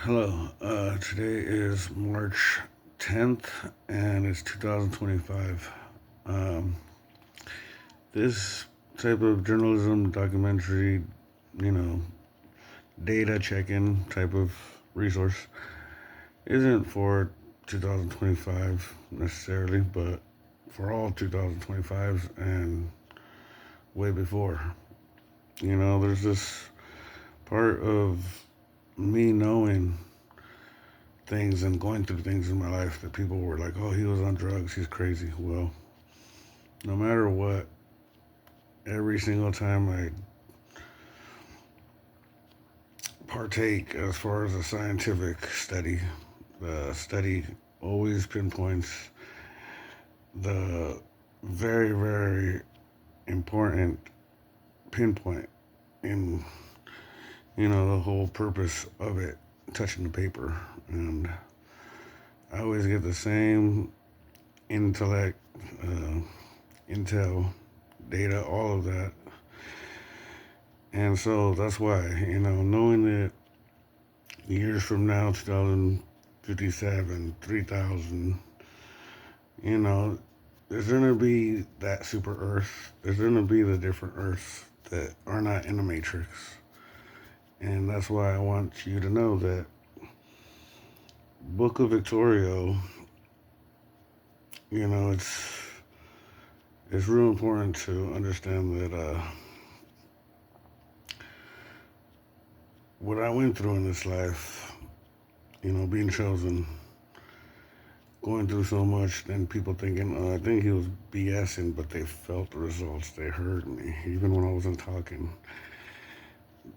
Hello, today is March 10th and it's 2025. Um, this type of journalism, documentary, you know, data check in type of resource isn't for 2025 necessarily, but for all 2025s and way before. There's this part of me knowing things and going through things in my life that people were like, oh, he was on drugs, he's crazy. Well, no matter what, every single time I partake as far as a scientific study, the study always pinpoints the very, very important pinpoint in, the whole purpose of it touching the paper. And I always get the same intellect, uh, intel, data, all of that. And so that's why, knowing that years from now, 2057, 3000, you know, there's going to be that super Earth. There's going to be the different Earths that are not in the Matrix. And that's why I want you to know that Book of Victorio, it's real important to understand that what I went through in this life, being chosen, going through so much, then people thinking, I think he was BSing, but they felt the results. They heard me, even when I wasn't talking.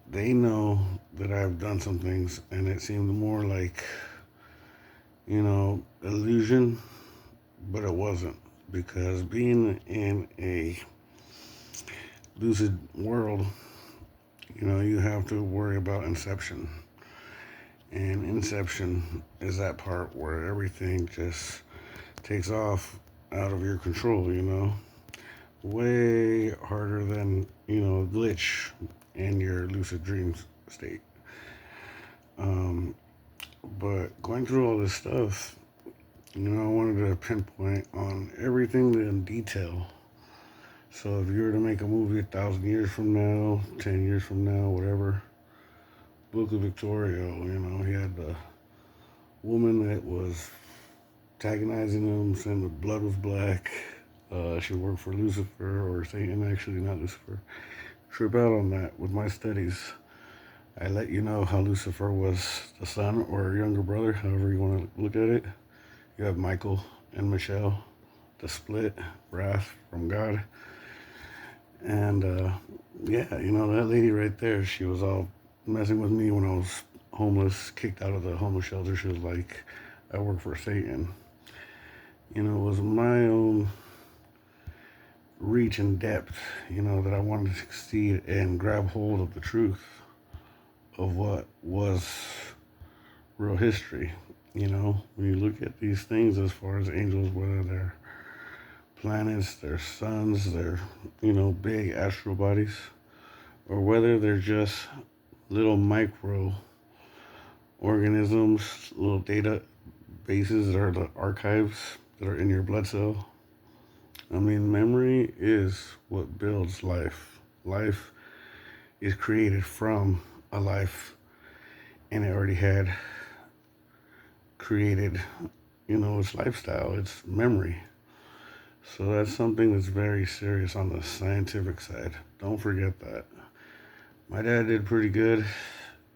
They know that I've done some things, and it seemed more like, illusion, but it wasn't. Because being in a lucid world, you have to worry about inception. And inception is that part where everything just takes off out of your control, way harder than, a glitch in your lucid dreams state. Um, but going through all this stuff, I wanted to pinpoint on everything in detail. So if you were to make a movie 1,000 years from now, 10 years from now, whatever, Book of Victorio, he had the woman that was antagonizing him, saying the blood was black. She worked for Lucifer or Satan, actually, not Lucifer. Trip out on that with my studies. I let you know how Lucifer was the son or younger brother, however you want to look at it. You have Michael and Michelle, the split, wrath from God. And yeah, that lady right there, she was all messing with me when I was homeless, kicked out of the homeless shelter. She was like, I work for Satan. It was my own reach and depth, that I wanted to succeed and grab hold of the truth of what was real history. When you look at these things as far as angels, whether they're planets, they're suns, they're, big astral bodies, or whether they're just little micro organisms, little data bases that are the archives that are in your blood cell. I mean, memory is what builds life. Life is created from a life, and it already had created, its lifestyle, its memory. So that's something that's very serious on the scientific side. Don't forget that. My dad did pretty good.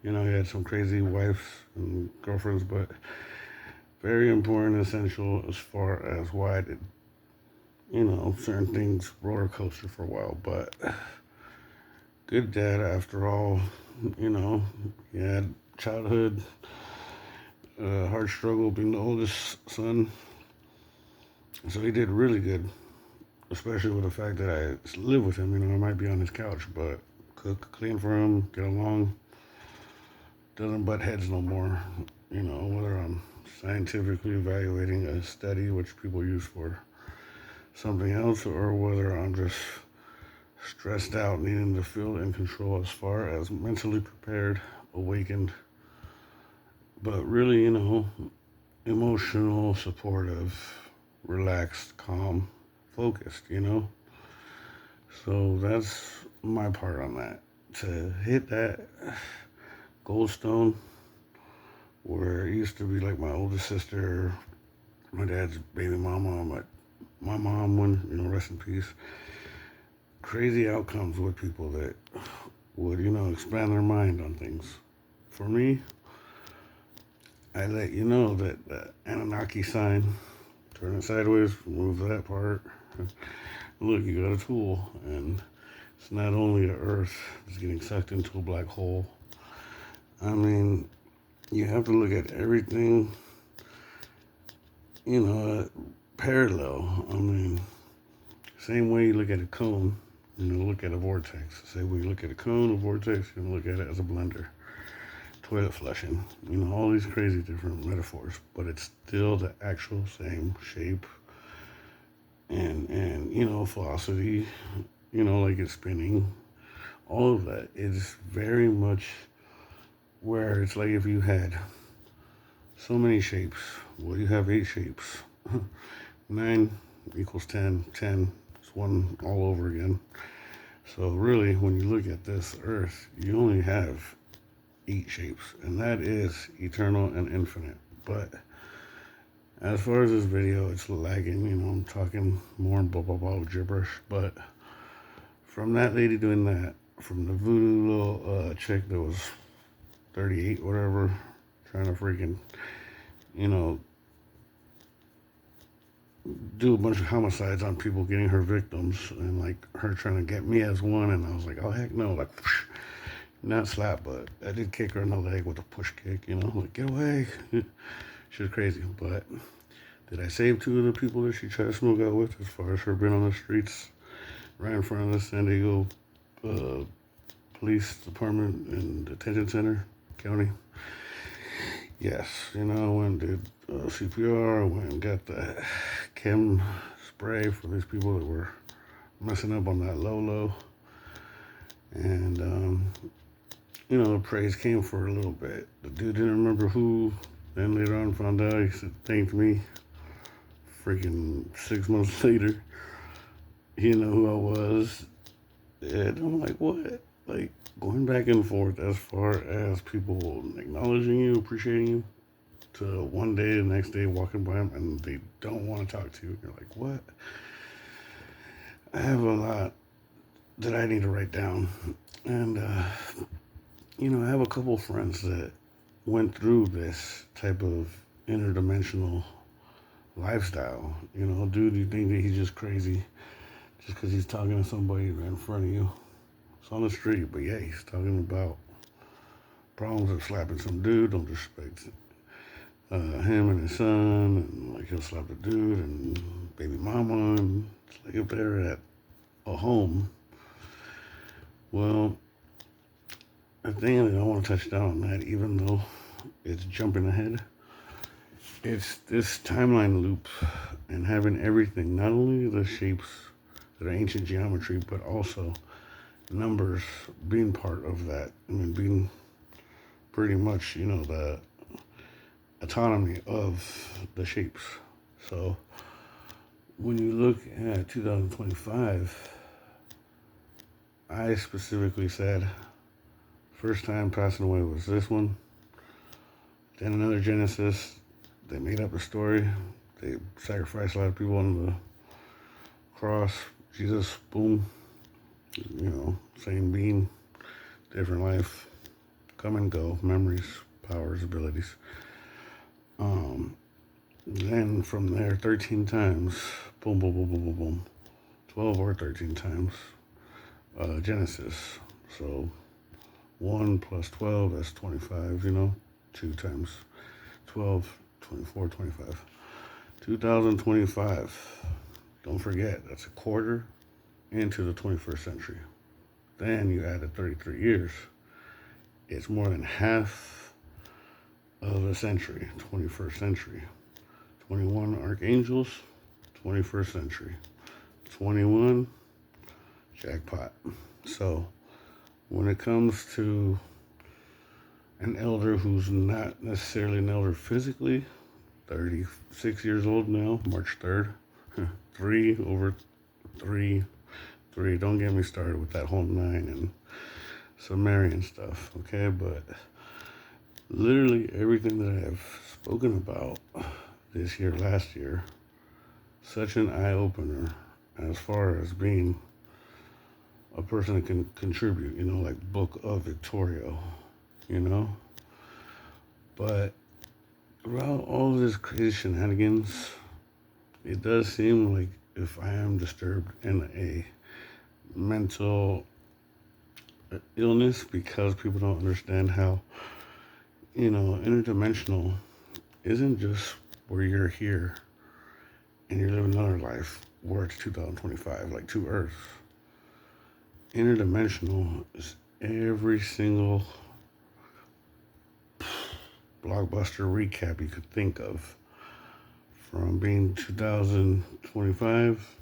He had some crazy wives and girlfriends, but very important, essential as far as why I did, certain things roller coaster for a while. But good dad after all. He had childhood, hard struggle being the oldest son. So he did really good, especially with the fact that I live with him. I might be on his couch, but cook, clean for him, get along. Doesn't butt heads no more. Whether I'm scientifically evaluating a study, which people use for something else, or whether I'm just stressed out, needing to feel in control as far as mentally prepared, awakened, but really, emotional, supportive, relaxed, calm, focused, So that's my part on that. To hit that gold stone where it used to be like my oldest sister, my dad's baby mama, my mom, when, rest in peace. Crazy outcomes with people that would, expand their mind on things. For me, I let you know that the Anunnaki sign, turn it sideways, remove that part. Look, you got a tool, and it's not only the Earth that's getting sucked into a black hole. I mean, you have to look at everything, parallel. I mean, same way you look at a cone, look at a vortex. Same way you look at a cone, a vortex, look at it as a blender. Toilet flushing, all these crazy different metaphors, but it's still the actual same shape and velocity, like it's spinning. All of that is very much where it's like if you had so many shapes. Well, you have 8 shapes. 9 equals 10. 10 is one all over again. So really, when you look at this Earth, you only have 8 shapes, and that is eternal and infinite. But as far as this video, it's lagging. I'm talking more blah blah blah gibberish. But from that lady doing that, from the voodoo little chick that was 38, whatever, trying to freaking, you know, do a bunch of homicides on people, getting her victims, and like her trying to get me as one, and I was like, oh heck no, like whoosh, not slap, but I did kick her in the leg with a push kick, like get away. She was crazy, but did I save 2 of the people that she tried to smoke out with? As far as her being on the streets, right in front of the San Diego uh, Police Department and Detention Center County. Yes, I went and did CPR, went and got the chem spray for these people that were messing up on that low. And, the praise came for a little bit. The dude didn't remember who. Then later on found out, he said, thanked me. Freaking 6 months later, he didn't know who I was. And I'm like, what? Like, going back and forth as far as people acknowledging you, appreciating you, to one day, the next day, walking by them, and they don't want to talk to you. You're like, what? I have a lot that I need to write down. And, I have a couple friends that went through this type of interdimensional lifestyle. Dude, you think that he's just crazy just because he's talking to somebody right in front of you. It's on the street, but yeah, he's talking about problems of slapping some dude, don't disrespect him and his son, and like he'll slap the dude and baby mama, and it's like if they're at a home. Well, the thing that I want to touch down on that, even though it's jumping ahead, it's this timeline loop and having everything, not only the shapes that are ancient geometry, but also numbers being part of that. I mean, being pretty much, the autonomy of the shapes. So when you look at 2025, I specifically said first time passing away was this one. Then another Genesis. They made up a story. They sacrificed a lot of people on the cross. Jesus, boom. Same being, different life. Come and go. Memories, powers, abilities. Then from there, 13 times. Boom, boom, boom, boom, boom, boom. 12 or 13 times. Genesis. So 1 plus 12, that's 25, 2 times 12, 24, 25. 2025, don't forget, that's a quarter into the 21st century. Then you added 33 years. It's more than half of a century, 21st century. 21 archangels, 21st century. 21, jackpot. So when it comes to an elder who's not necessarily an elder physically, 36 years old now, March 3rd. Three over three, three. Don't get me started with that whole nine and Sumerian stuff, okay? But literally everything that I've spoken about this year, last year, such an eye opener as far as being a person that can contribute, like Book of Victorio, you know? But throughout all of this crazy shenanigans, it does seem like if I am disturbed in a mental illness because people don't understand how, interdimensional isn't just where you're here and you're living another life where it's 2025, like two Earths. Interdimensional is every single blockbuster recap you could think of, from being 2025,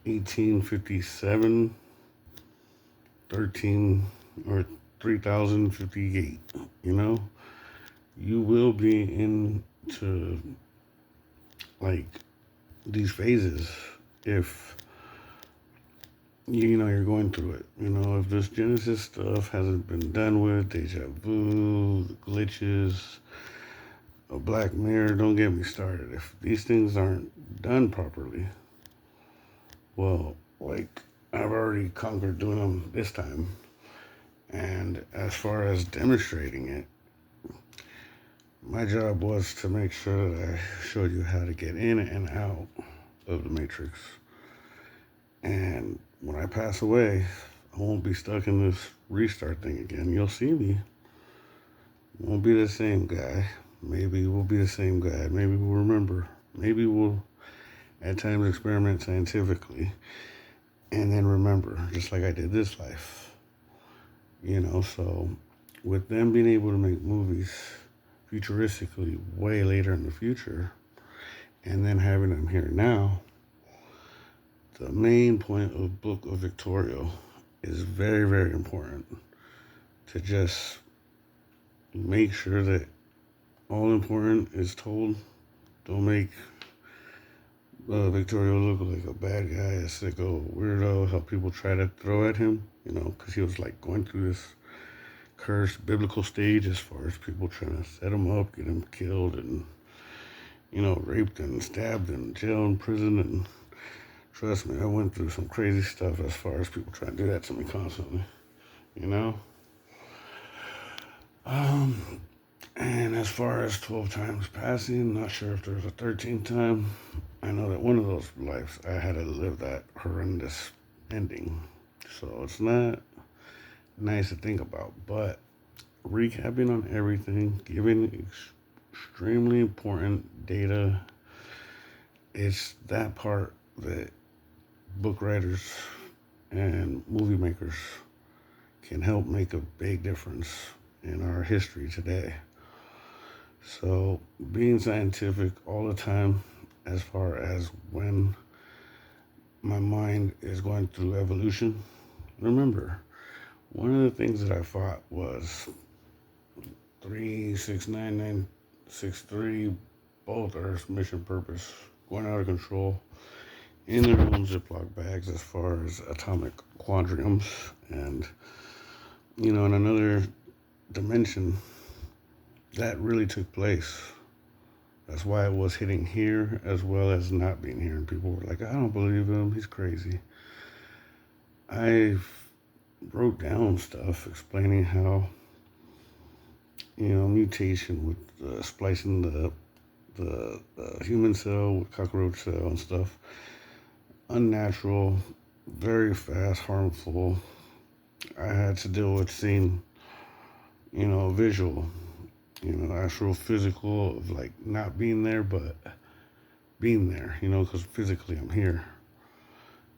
1857, 13 or 3058. You will be into like these phases if you're going through it. If this Genesis stuff hasn't been done with, deja vu, the glitches, a Black Mirror, don't get me started. If these things aren't done properly, well, like, I've already conquered doing them this time. And as far as demonstrating it, my job was to make sure that I showed you how to get in and out of the Matrix. And when I pass away, I won't be stuck in this restart thing again. You'll see me. Won't be the same guy. Maybe we'll be the same guy. Maybe we'll remember. Maybe we'll at times experiment scientifically and then remember, just like I did this life. So with them being able to make movies futuristically way later in the future and then having them here now, the main point of Book of Victorio is very, very important to just make sure that all important is told. Don't make Victorio look like a bad guy, a sicko, weirdo, how people try to throw at him, because he was like going through this cursed biblical stage as far as people trying to set him up, get him killed, and, raped and stabbed and jailed in prison. And trust me, I went through some crazy stuff as far as people trying to do that to me constantly, And as far as 12 times passing, not sure if there's a 13th time. I know that one of those lives, I had to live that horrendous ending. So it's not nice to think about. But recapping on everything, giving extremely important data, it's that part that book writers and movie makers can help make a big difference in our history today. So being scientific all the time as far as when my mind is going through evolution. Remember, one of the things that I fought was 369963, both Earth's mission purpose, going out of control in their own Ziploc bags as far as atomic quadriums. And, in another dimension, that really took place. That's why it was hitting here as well as not being here. And people were like, I don't believe him, he's crazy. I wrote down stuff explaining how, mutation with splicing the human cell with cockroach cell and stuff, unnatural, very fast, harmful. I had to deal with seeing, visual, actual physical of like not being there, but being there, because physically I'm here.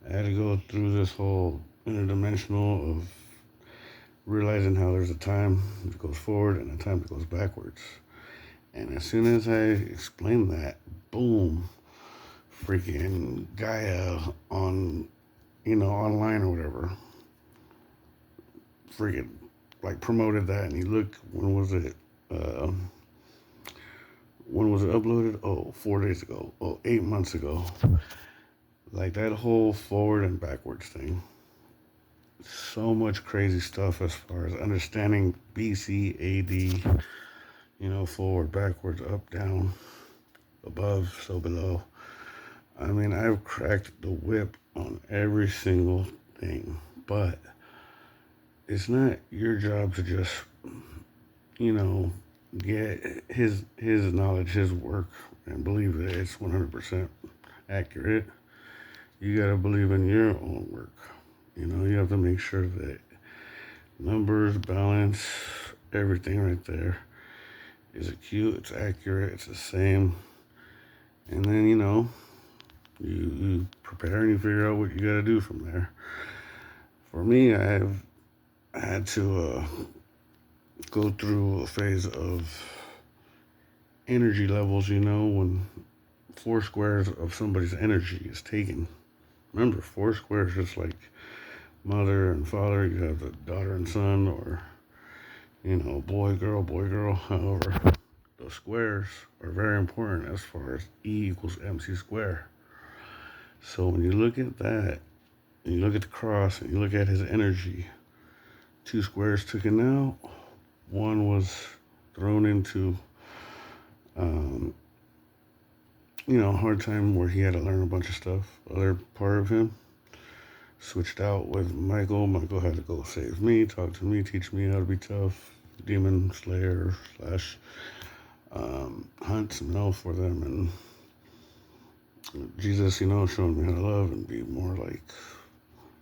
I had to go through this whole interdimensional of realizing how there's a time that goes forward and a time that goes backwards. And as soon as I explained that, boom, freaking Gaia on, online or whatever, freaking like promoted that, and he looked, uh, when was it uploaded? Oh, 4 days ago. Oh, 8 months ago. Like that whole forward and backwards thing. So much crazy stuff as far as understanding BC, AD, forward, backwards, up, down, above, so below. I mean, I've cracked the whip on every single thing, but it's not your job to just, you know, get his knowledge, his work, and believe that it's 100% accurate. You gotta believe in your own work. You have to make sure that numbers, balance, everything right there is acute, it's accurate, it's the same. And then, you prepare and you figure out what you gotta do from there. For me, I've had to go through a phase of energy levels, when 4 squares of somebody's energy is taken. Remember, 4 squares is like mother and father, you have the daughter and son, or, boy, girl. However, those squares are very important as far as E equals MC square. So when you look at that, and you look at the cross, and you look at his energy, 2 squares taken out, one was thrown into, um, hard time where he had to learn a bunch of stuff. Other part of him switched out with Michael. Michael had to go save me, talk to me, teach me how to be tough, demon slayer slash hunt some hell for them, and Jesus, showing me how to love and be more like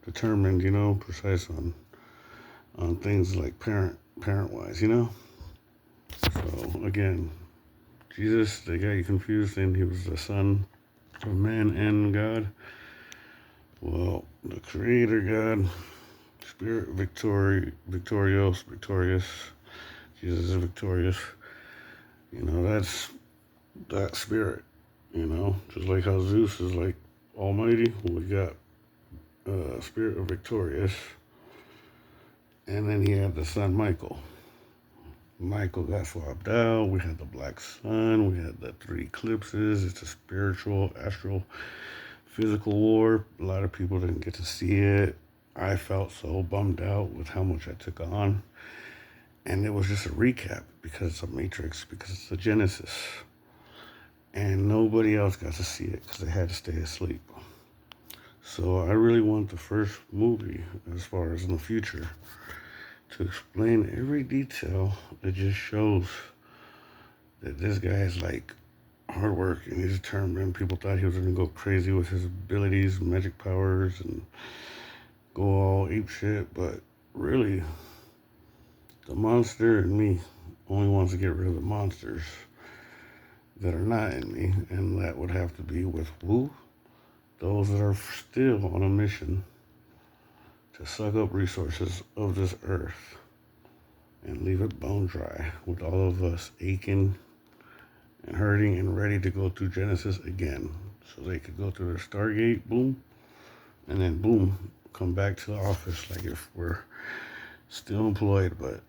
determined, precise on things like parent wise. So again, Jesus, they got you confused, and he was the son of man and God. Well, the creator God, spirit victorious, Jesus is victorious. That's that spirit, just like how Zeus is like almighty. We got spirit of victorious, and then he had the son Michael. Michael got swapped out. We had the black sun. We had the 3 eclipses. It's a spiritual, astral, physical war. A lot of people didn't get to see it. I felt so bummed out with how much I took on. And it was just a recap because it's a matrix, because it's a Genesis. And nobody else got to see it because they had to stay asleep. So I really want the first movie, as far as in the future, to explain every detail that just shows that this guy is like hard work and he's determined. People thought he was going to go crazy with his abilities, magic powers, and go all ape shit, but really, the monster in me only wants to get rid of the monsters that are not in me, and that would have to be with who? Those that are still on a mission to suck up resources of this earth and leave it bone dry, with all of us aching and hurting and ready to go through Genesis again, so they could go through their Stargate, boom, and then boom, come back to the office like if we're still employed, but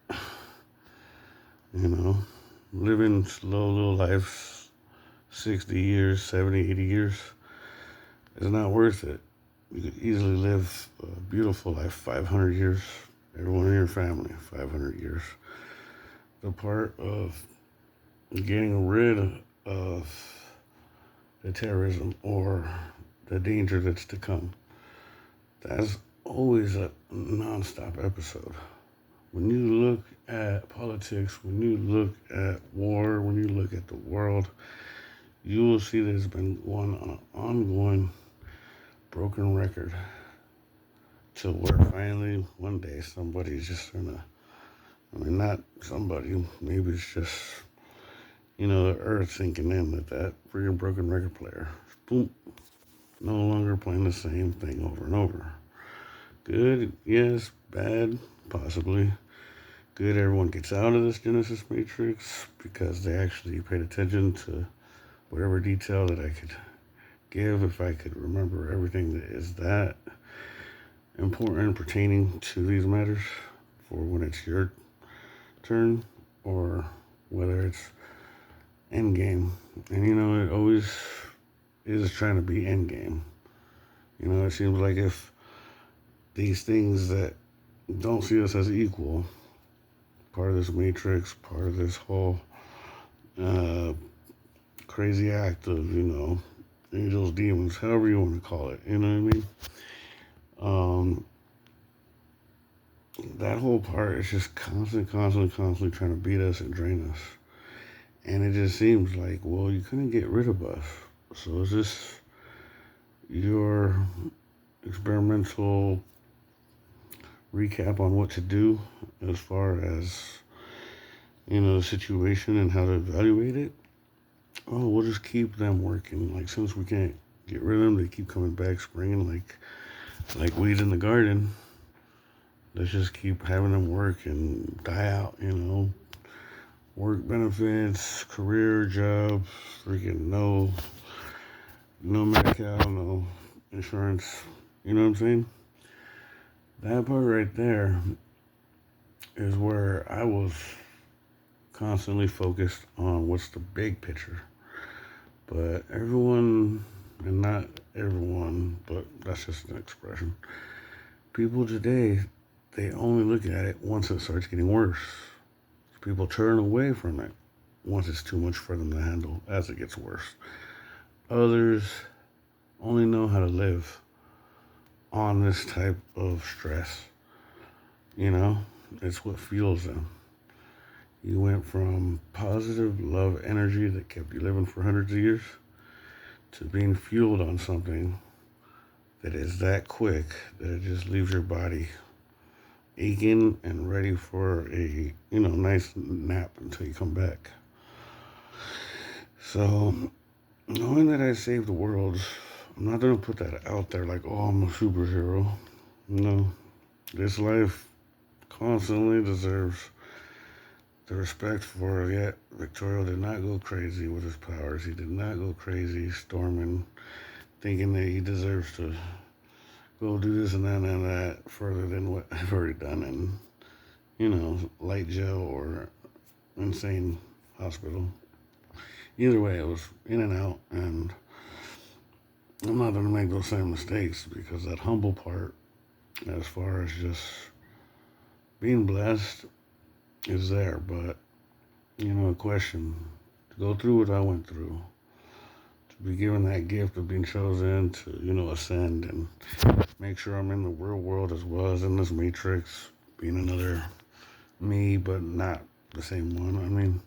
living slow little lives, 60 years, 70, 80 years, is not worth it. You could easily live a beautiful life, 500 years, everyone in your family, 500 years. The part of getting rid of the terrorism or the danger that's to come, that's always a non-stop episode. When you look at politics, when you look at war, when you look at the world, you will see that it's been going on an ongoing broken record, till where finally one day somebody's just gonna, not somebody, maybe it's just, the earth sinking in that freaking broken record player, boom, no longer playing the same thing over and over. Good, yes, bad, possibly. Good, everyone gets out of this Genesis Matrix because they actually paid attention to whatever detail that I could give, if I could remember everything that is that important pertaining to these matters for when it's your turn or whether it's end game. And it always is trying to be end game. It seems like if these things that don't see us as equal, part of this matrix, part of this whole uh, crazy act of, angels, demons, however you want to call it, you know what I mean? Um, that whole part is just constantly trying to beat us and drain us. And it just seems like, well, you couldn't get rid of us. So is this your experimental recap on what to do as far as, the situation and how to evaluate it? Oh, we'll just keep them working. Like, since we can't get rid of them, they keep coming back, springing like weeds in the garden. Let's just keep having them work and die out, Work benefits, career, job, freaking no medical, no insurance. You know what I'm saying? That part right there is where I was constantly focused on what's the big picture. But everyone, and not everyone, but that's just an expression. People today, they only look at it once it starts getting worse. People turn away from it once it's too much for them to handle as it gets worse. Others only know how to live on this type of stress. It's what fuels them. You went from positive love energy that kept you living for hundreds of years to being fueled on something that is that quick that it just leaves your body aching and ready for a nice nap until you come back. So knowing that I saved the world, I'm not gonna put that out there like, oh, I'm a superhero. No, this life constantly deserves the respect for. Yet Victorio did not go crazy with his powers. He did not go crazy storming, thinking that he deserves to go do this and that further than what I've already done in, light jail or insane hospital. Either way, it was in and out, and I'm not going to make those same mistakes because that humble part, as far as just being blessed, is there. But, a question to go through what I went through, to be given that gift of being chosen to, ascend and make sure I'm in the real world as well as in this matrix, being another me, but not the same one. I mean,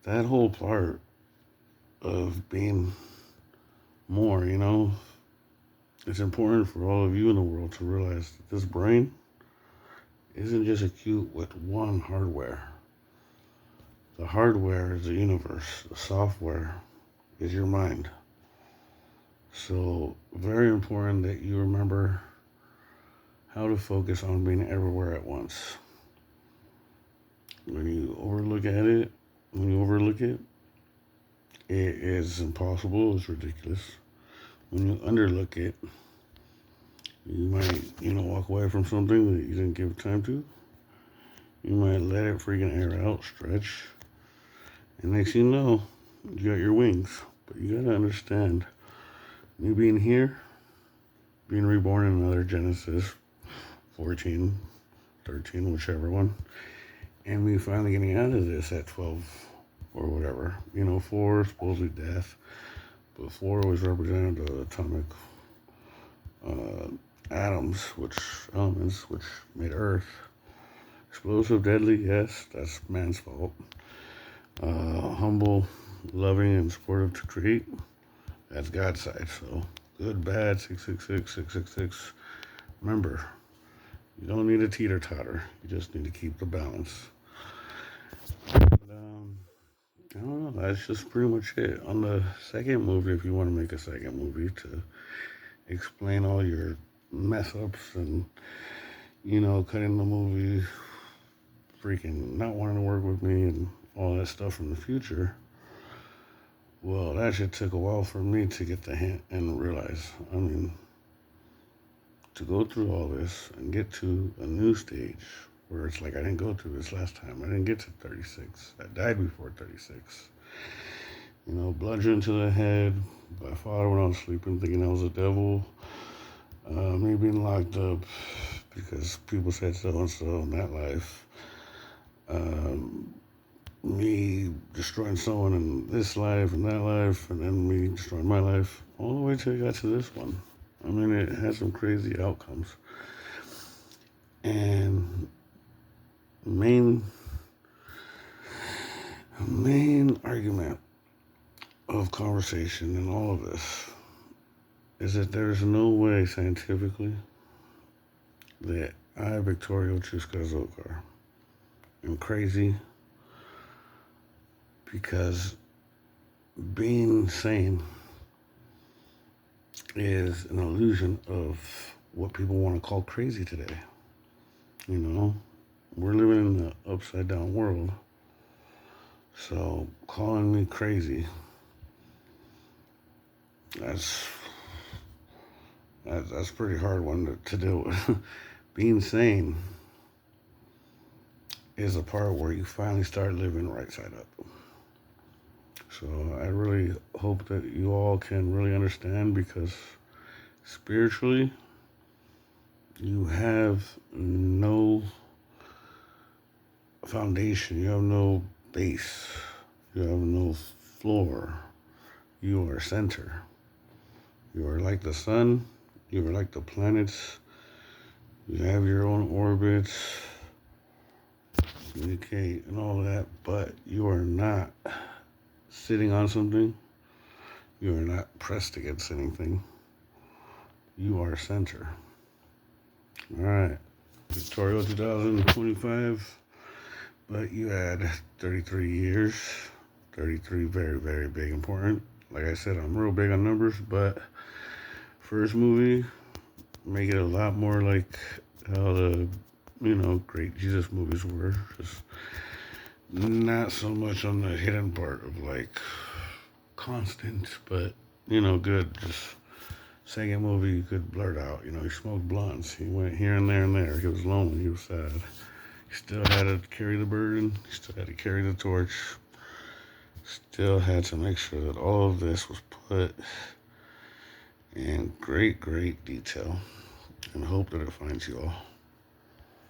that whole part of being more, it's important for all of you in the world to realize that this brain isn't just acute with one hardware. The hardware is the universe. The software is your mind. So, very important that you remember how to focus on being everywhere at once. When you overlook it, it is impossible, it's ridiculous. When you underlook it, you might, walk away from something that you didn't give time to. You might let it freaking air out, stretch, and next thing you know, you got your wings. But you gotta understand, you being here, being reborn in another Genesis 14, 13, whichever one, and me finally getting out of this at 12 or whatever. 4 supposedly death, but 4 was represented the atomic uh, elements which made Earth. Explosive, deadly, yes, that's man's fault. Humble, loving, and supportive to create, that's God's side. So good, bad, 666, 666. Remember, you don't need a teeter-totter. You just need to keep the balance. And, I don't know. That's just pretty much it. On the second movie, if you want to make a second movie to explain all your mess ups and, cutting the movie, freaking not wanting to work with me and all that stuff from the future, well, that shit took a while for me to get the hint and realize, to go through all this and get to a new stage where it's like I didn't go through this last time. I didn't get to 36. I died before 36. You know, bludgeoned to the head by father when I was sleeping, thinking I was a devil. Me being locked up because people said so and so in that life. Um, Me destroying someone in this life and that life, and then me destroying my life, all the way till I got to this one. I mean, it had some crazy outcomes. And main main argument of conversation in all of this is that there is no way scientifically that I, Victorio Chuscazokar, am crazy, because being sane is an illusion of what people want to call crazy today. You know, we're living in the upside down world. So calling me crazy, that's that's a pretty hard one to deal with. Being sane is a part where you finally start living right side up. So I really hope that you all can really understand, because spiritually, you have no foundation, you have no base, you have no floor. You are center. You are like the sun, you are like the planets, you have your own orbits, communicate and all that, but you are not sitting on something, you are not pressed against anything. You are center. Alright. Victoria 2025. But you had 33 years. 33, very, very big, important. Like I said, I'm real big on numbers, but first movie, make it a lot more like how the, great Jesus movies were. Just not so much on the hidden part of like constant, but, good. Just second movie, you could blurt out. He smoked blunts. He went here and there and there. He was lonely. He was sad. He still had to carry the burden. He still had to carry the torch. Still had to make sure that all of this was put in great, great detail, and hope that it finds you all.